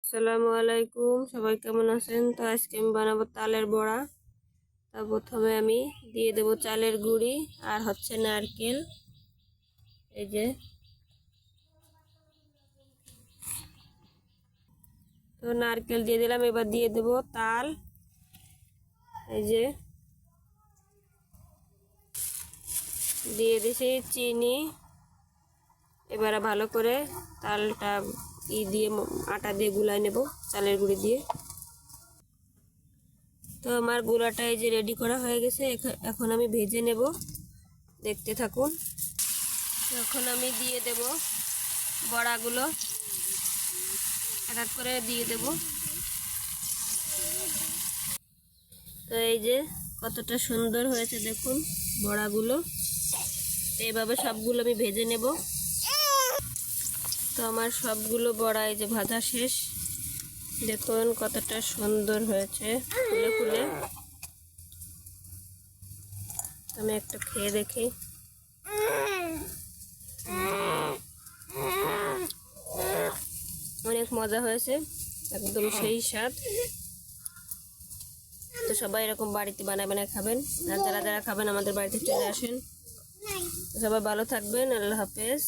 আসসালামু আলাইকুম, সবাই কেমন আছেন? তো আজকে আমি বানাবো তালের বড়া। তা প্রথমে আমি দিয়ে দেব চালের গুঁড়ি আর হচ্ছে নারকেল। এই যে, তো নারকেল দিয়ে দিলাম। এবার দিয়ে দেব তাল। এই যে দিয়ে দিছি চিনি। এবার ভালো করে তালটা দিয়ে আটা দিয়ে গুলায় নেব চালের গুঁড়ি দিয়ে। তো আমার গুলাটা এই যে রেডি করা হয়ে গেছে। এখন আমি ভেজে নেব, দেখতে থাকুন। এখন আমি দিয়ে দেব বড়াগুলো, এক এক করে দিয়ে দেব। তো এই যে কতটা সুন্দর হয়েছে দেখুন বড়াগুলো। তো এইভাবে সবগুলো আমি ভেজে নেব। তো আমার সবগুলো বড়া এই যে ভাজা শেষ। দেখুন কতটা সুন্দর হয়েছে ফুলে ফুলে। আমি একটা খেয়ে দেখি। অনেক মজা হয়েছে, একদম সেই স্বাদ। তো সবাই এরকম বাড়িতে বানায় বানায় খাবেন, আর যারা যারা খাবেন আমাদের বাড়িতে চলে আসেন। সবাই ভালো থাকবেন। আল্লাহ হাফেজ।